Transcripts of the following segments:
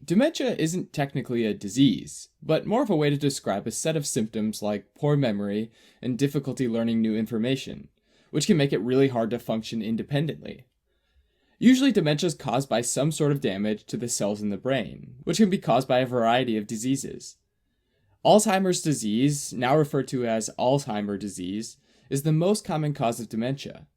Dementia isn't technically a disease, but more of a way to describe a set of symptoms like poor memory and difficulty learning new information, which can make it really hard to function independently. Usually dementia is caused by some sort of damage to the cells in the brain, which can be caused by a variety of diseases. Alzheimer's disease, now referred to as Alzheimer disease, is the most common cause of dementia.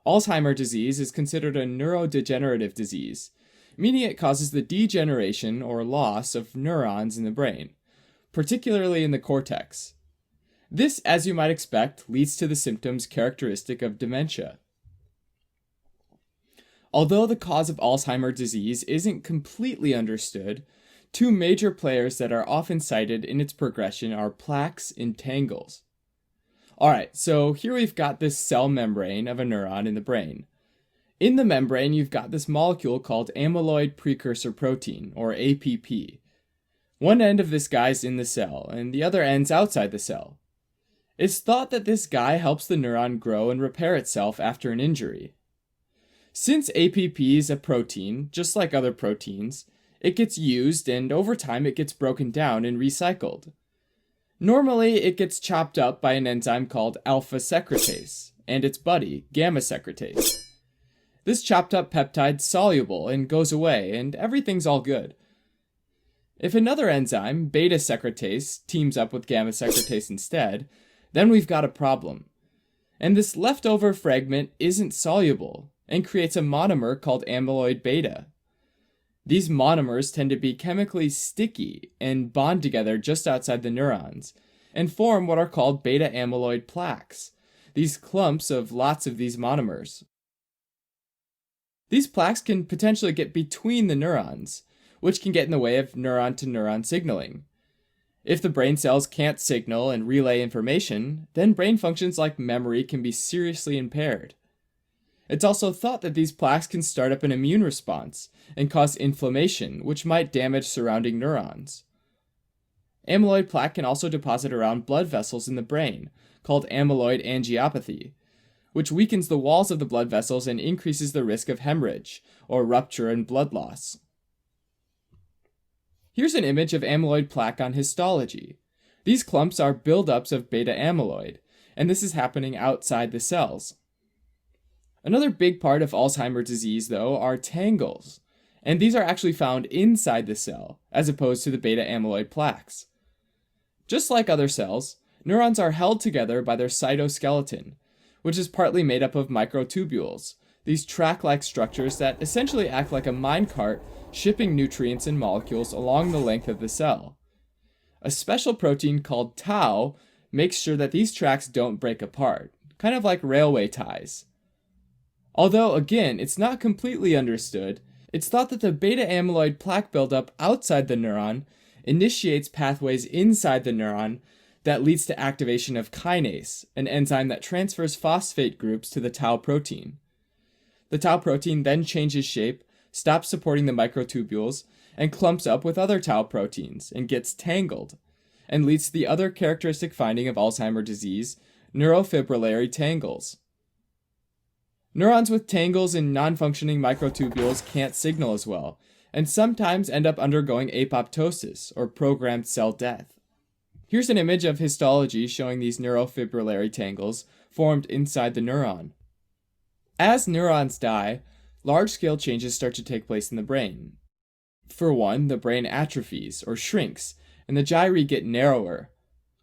Alzheimer disease is considered a neurodegenerative disease, meaning it causes the degeneration or loss of neurons in the brain, particularly in the cortex. This, as you might expect, leads to the symptoms characteristic of dementia. Although the cause of Alzheimer's disease isn't completely understood, two major players that are often cited in its progression are plaques and tangles. Alright, so here we've got this cell membrane of a neuron in the brain. In the membrane, you've got this molecule called amyloid precursor protein, or APP. One end of this guy's in the cell, and the other end's outside the cell. It's thought that this guy helps the neuron grow and repair itself after an injury. Since APP is a protein, just like other proteins, it gets used and over time it gets broken down and recycled. Normally, it gets chopped up by an enzyme called α-secretase and its buddy, γ-secretase. This chopped up peptide's soluble and goes away, and everything's all good. If another enzyme, beta-secretase, teams up with γ-secretase instead, then we've got a problem. And this leftover fragment isn't soluble, and creates a monomer called amyloid beta. These monomers tend to be chemically sticky and bond together just outside the neurons, and form what are called beta-amyloid plaques, these clumps of lots of these monomers. These plaques can potentially get between the neurons, which can get in the way of neuron-to-neuron signaling. If the brain cells can't signal and relay information, then brain functions like memory can be seriously impaired. It's also thought that these plaques can start up an immune response and cause inflammation, which might damage surrounding neurons. Amyloid plaque can also deposit around blood vessels in the brain, called amyloid angiopathy, which weakens the walls of the blood vessels and increases the risk of hemorrhage, or rupture and blood loss. Here's an image of amyloid plaque on histology. These clumps are buildups of beta-amyloid, and this is happening outside the cells. Another big part of Alzheimer's disease, though, are tangles, and these are actually found inside the cell, as opposed to the beta-amyloid plaques. Just like other cells, neurons are held together by their cytoskeleton, which is partly made up of microtubules, these track-like structures that essentially act like a minecart shipping nutrients and molecules along the length of the cell. A special protein called tau makes sure that these tracks don't break apart, kind of like railway ties. Although, again, it's not completely understood, it's thought that the beta-amyloid plaque buildup outside the neuron initiates pathways inside the neuron that leads to activation of kinase, an enzyme that transfers phosphate groups to the tau protein. The tau protein then changes shape, stops supporting the microtubules, and clumps up with other tau proteins and gets tangled, and leads to the other characteristic finding of Alzheimer's disease, neurofibrillary tangles. Neurons with tangles in non-functioning microtubules can't signal as well, and sometimes end up undergoing apoptosis, or programmed cell death. Here's an image of histology showing these neurofibrillary tangles formed inside the neuron. As neurons die, large-scale changes start to take place in the brain. For one, the brain atrophies, or shrinks, and the gyri get narrower,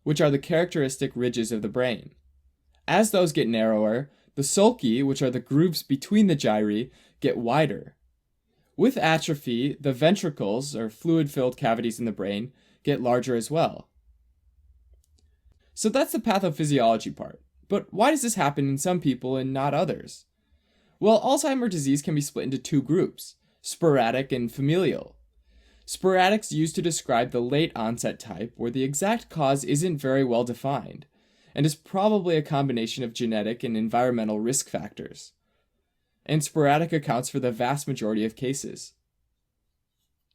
which are the characteristic ridges of the brain. As those get narrower, the sulci, which are the grooves between the gyri, get wider. With atrophy, the ventricles, or fluid-filled cavities in the brain, get larger as well. So that's the pathophysiology part. But why does this happen in some people and not others? Well, Alzheimer's disease can be split into two groups, sporadic and familial. Sporadic's used to describe the late onset type where the exact cause isn't very well defined, and is probably a combination of genetic and environmental risk factors. And sporadic accounts for the vast majority of cases.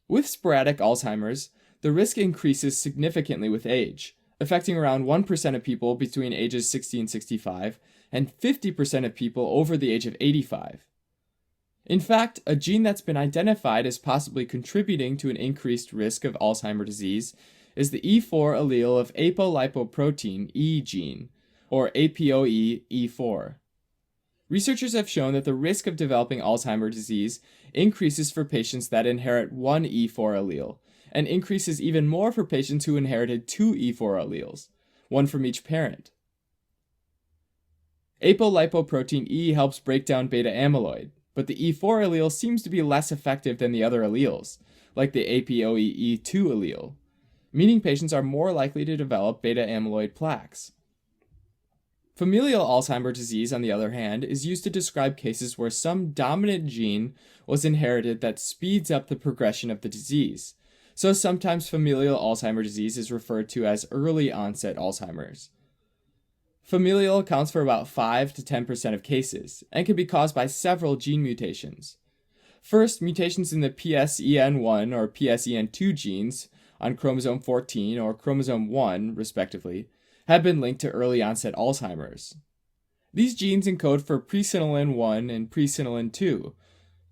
With sporadic Alzheimer's, the risk increases significantly with age, affecting around 1% of people between ages 60 and 65, and 50% of people over the age of 85. In fact, a gene that's been identified as possibly contributing to an increased risk of Alzheimer's disease is the E4 allele of apolipoprotein E gene, or APOE-E4. Researchers have shown that the risk of developing Alzheimer's disease increases for patients that inherit one E4 allele, and increases even more for patients who inherited two E4 alleles, one from each parent. Apolipoprotein E helps break down beta-amyloid, but the E4 allele seems to be less effective than the other alleles, like the APOE-E2 allele, meaning patients are more likely to develop beta-amyloid plaques. Familial Alzheimer's disease, on the other hand, is used to describe cases where some dominant gene was inherited that speeds up the progression of the disease. So sometimes familial Alzheimer's disease is referred to as early onset Alzheimer's. Familial accounts for about 5 to 10% of cases, and can be caused by several gene mutations. First, mutations in the PSEN1 or PSEN2 genes on chromosome 14 or chromosome 1, respectively, have been linked to early onset Alzheimer's. These genes encode for presenilin 1 and presenilin 2,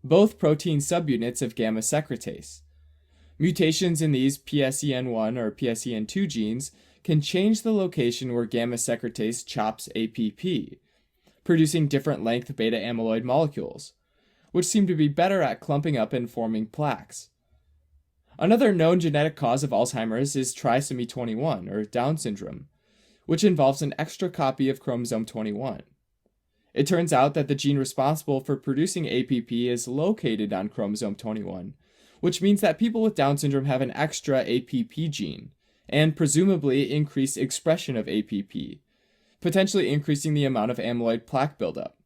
both protein subunits of γ-secretase. Mutations in these PSEN1 or PSEN2 genes can change the location where γ-secretase chops APP, producing different length beta-amyloid molecules, which seem to be better at clumping up and forming plaques. Another known genetic cause of Alzheimer's is trisomy 21, or Down syndrome, which involves an extra copy of chromosome 21. It turns out that the gene responsible for producing APP is located on chromosome 21, which means that people with Down syndrome have an extra APP gene, and presumably increased expression of APP, potentially increasing the amount of amyloid plaque buildup.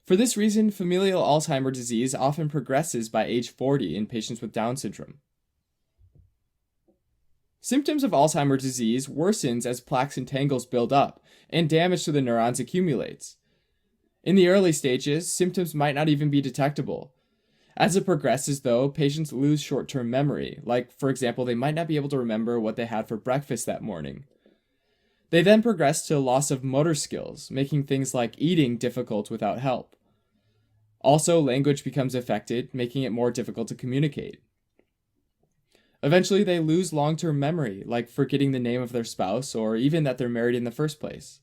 For this reason, familial Alzheimer's disease often progresses by age 40 in patients with Down syndrome. Symptoms of Alzheimer's disease worsens as plaques and tangles build up and damage to the neurons accumulates. In the early stages, symptoms might not even be detectable. As it progresses, though, patients lose short-term memory, like, for example, they might not be able to remember what they had for breakfast that morning. They then progress to loss of motor skills, making things like eating difficult without help. Also, language becomes affected, making it more difficult to communicate. Eventually, they lose long-term memory, like forgetting the name of their spouse or even that they're married in the first place.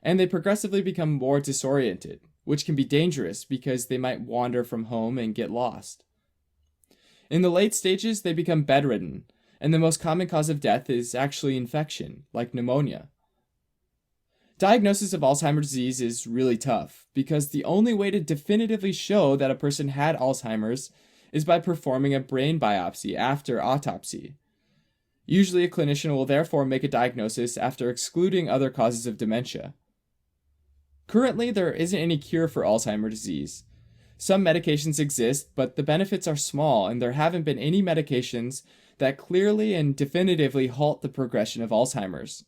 And they progressively become more disoriented, which can be dangerous because they might wander from home and get lost. In the late stages, they become bedridden, and the most common cause of death is actually infection, like pneumonia. Diagnosis of Alzheimer's disease is really tough because the only way to definitively show that a person had Alzheimer's is by performing a brain biopsy after autopsy. Usually a clinician will therefore make a diagnosis after excluding other causes of dementia. Currently, there isn't any cure for Alzheimer's disease. Some medications exist, but the benefits are small, and there haven't been any medications that clearly and definitively halt the progression of Alzheimer's.